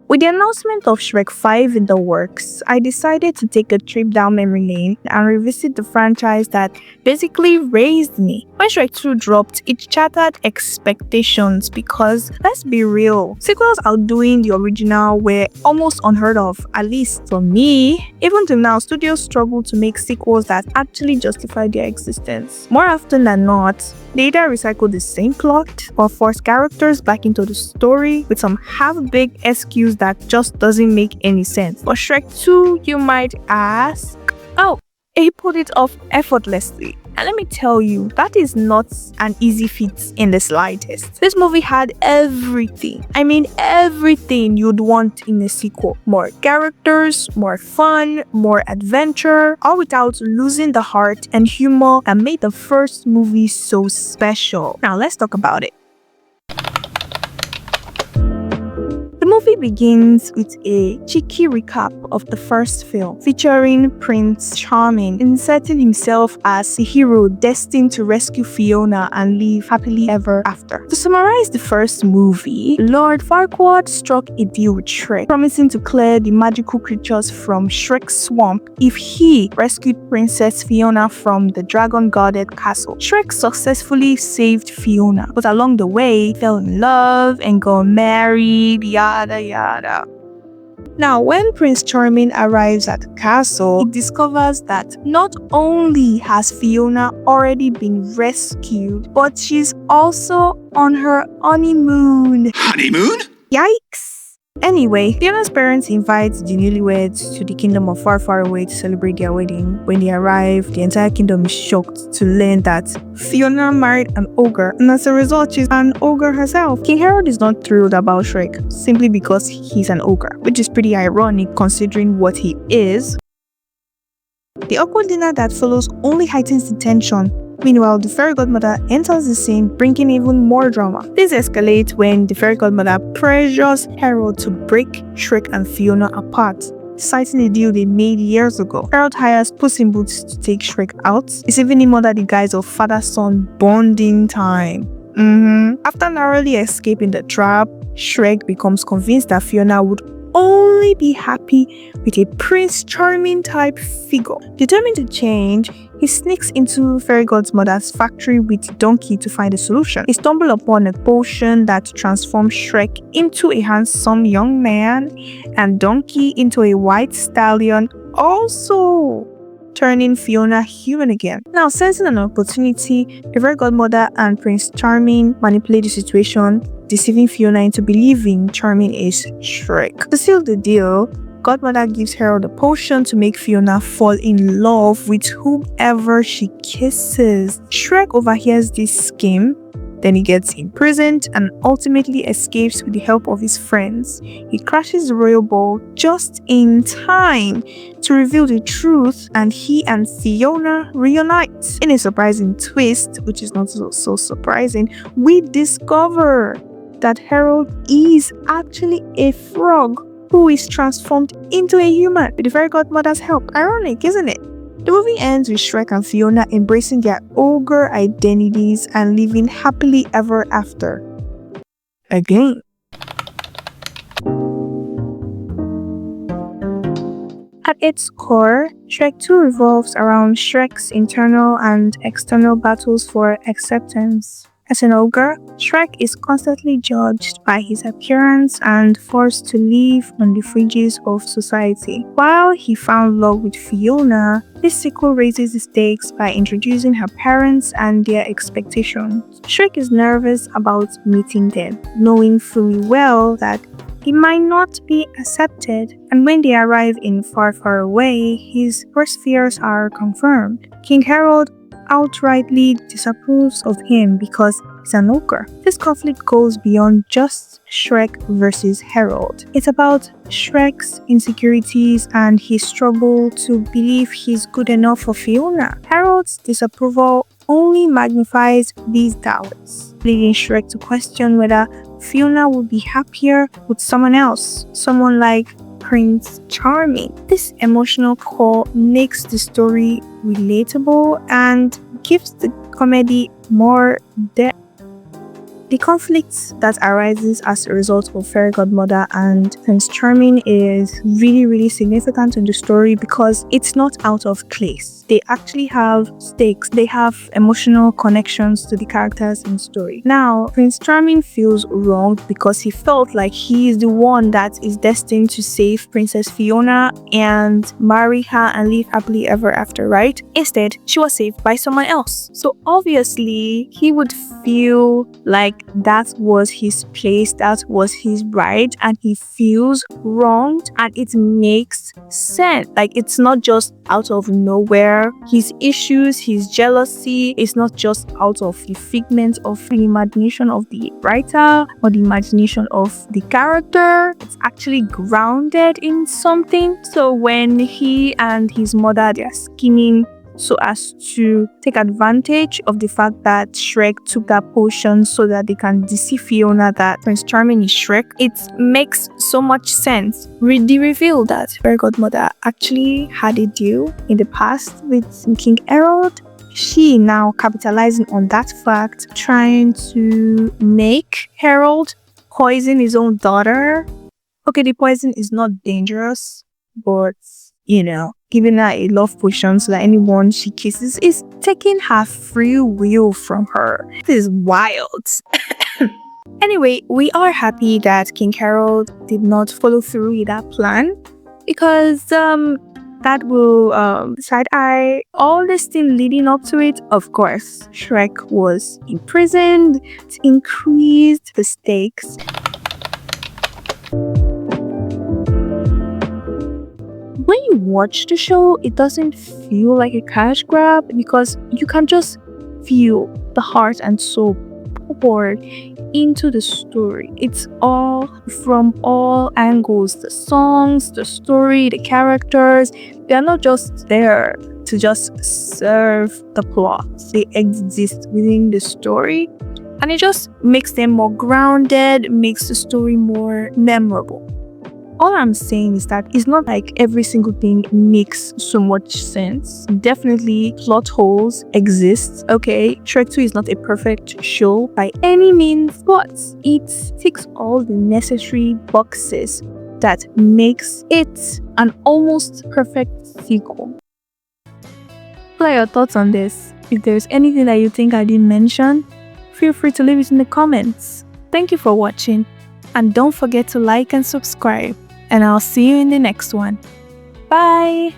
With the announcement of Shrek 5 in the works, I decided to take a trip down memory lane and revisit the franchise that basically raised me. When Shrek 2 dropped, it shattered expectations because, let's be real, sequels outdoing the original were almost unheard of, at least for me. Even till now, studios struggle to make sequels that actually justify their existence. More often than not, they either recycle the same plot or force characters back into the story with some half-baked excuse that just doesn't make any sense. For Shrek 2, you might ask, oh, he pulled it off effortlessly. And let me tell you, that is not an easy feat in the slightest. This movie had everything. I mean everything you'd want in a sequel. More characters, more fun, more adventure, all without losing the heart and humor that made the first movie so special. Now let's talk about it. The movie begins with a cheeky recap of the first film, featuring Prince Charming inserting himself as a hero destined to rescue Fiona and live happily ever after. To summarize the first movie, Lord Farquaad struck a deal with Shrek, promising to clear the magical creatures from Shrek's swamp if he rescued Princess Fiona from the dragon-guarded castle. Shrek successfully saved Fiona, but along the way, fell in love and got married, yada yada. Now, when Prince Charming arrives at the castle, he discovers that not only has Fiona already been rescued, but she's also on her honeymoon. Honeymoon? Yikes! Anyway, Fiona's parents invite the newlyweds to the kingdom of far, far away to celebrate their wedding. When they arrive, the entire kingdom is shocked to learn that Fiona married an ogre, and as a result, she's an ogre herself. King Harold is not thrilled about Shrek simply because he's an ogre, which is pretty ironic considering what he is. The awkward dinner that follows only heightens the tension. Meanwhile, the fairy godmother enters the scene, bringing even more drama. This escalates when the fairy godmother pressures Harold to break Shrek and Fiona apart, citing a deal they made years ago. Harold hires Puss in Boots to take Shrek out, deceiving him under the guise of father-son bonding time. After narrowly escaping the trap, Shrek becomes convinced that Fiona would only be happy with a Prince Charming type figure. Determined to change, he sneaks into Fairy Godmother's factory with Donkey to find a solution. He stumbles upon a potion that transforms Shrek into a handsome young man and Donkey into a white stallion, also turning Fiona human again. Now, sensing an opportunity, the Fairy Godmother and Prince Charming manipulate the situation, deceiving Fiona into believing Charming is Shrek. To seal the deal, Godmother gives Harold a potion to make Fiona fall in love with whomever she kisses. Shrek overhears this scheme, then he gets imprisoned and ultimately escapes with the help of his friends. He crashes the royal ball just in time to reveal the truth, and he and Fiona reunite. In a surprising twist, which is not so surprising, we discover that Harold is actually a frog who is transformed into a human with the fairy godmother's help. Ironic, isn't it? The movie ends with Shrek and Fiona embracing their ogre identities and living happily ever after. Again. At its core, Shrek 2 revolves around Shrek's internal and external battles for acceptance. As an ogre, Shrek is constantly judged by his appearance and forced to live on the fringes of society. While he found love with Fiona, this sequel raises the stakes by introducing her parents and their expectations. Shrek is nervous about meeting them, knowing fully well that he might not be accepted, and when they arrive in Far, Far Away, his worst fears are confirmed. King Harold outrightly disapproves of him because he's an ogre. This conflict goes beyond just Shrek versus Harold. It's about Shrek's insecurities and his struggle to believe he's good enough for Fiona. Harold's disapproval only magnifies these doubts, leading Shrek to question whether Fiona would be happier with someone else, someone like Prince Charming. This emotional core makes the story relatable and gives the comedy more depth. The conflict that arises as a result of Fairy Godmother and Prince Charming is really, really significant in the story because it's not out of place. They actually have stakes. They have emotional connections to the characters in the story. Now, Prince Charming feels wronged because he felt like he is the one that is destined to save Princess Fiona and marry her and live happily ever after, right? Instead, she was saved by someone else. So obviously, he would feel like that was his place, that was his right, and he feels wronged, and it makes sense. Like, it's not just out of nowhere. His issues, his jealousy is not just out of the figment of the imagination of the writer or the imagination of the character. It's actually grounded in something. So when he and his mother, they're scheming so as to take advantage of the fact that Shrek took that potion so that they can deceive Fiona that Prince Charming is Shrek, it makes so much sense. The reveal that Fairy Godmother actually had a deal in the past with King Harold. She now capitalizing on that fact, trying to make Harold poison his own daughter. Okay, the poison is not dangerous, but giving her a love potion so that anyone she kisses is taking her free will from her. This is wild. Anyway, we are happy that King Harold did not follow through with that plan because that will side eye all this thing leading up to it. Of course, Shrek was imprisoned to increase the stakes. When you watch the show, it doesn't feel like a cash grab because you can just feel the heart and soul poured into the story. It's all from all angles. The songs, the story, the characters, they're not just there to just serve the plot. They exist within the story, and it just makes them more grounded, makes the story more memorable. All I'm saying is that it's not like every single thing makes so much sense. Definitely plot holes exist, okay? Shrek 2 is not a perfect show by any means, but it ticks all the necessary boxes that makes it an almost perfect sequel. What are your thoughts on this? If there's anything that you think I didn't mention, feel free to leave it in the comments. Thank you for watching, and don't forget to like and subscribe. And I'll see you in the next one. Bye!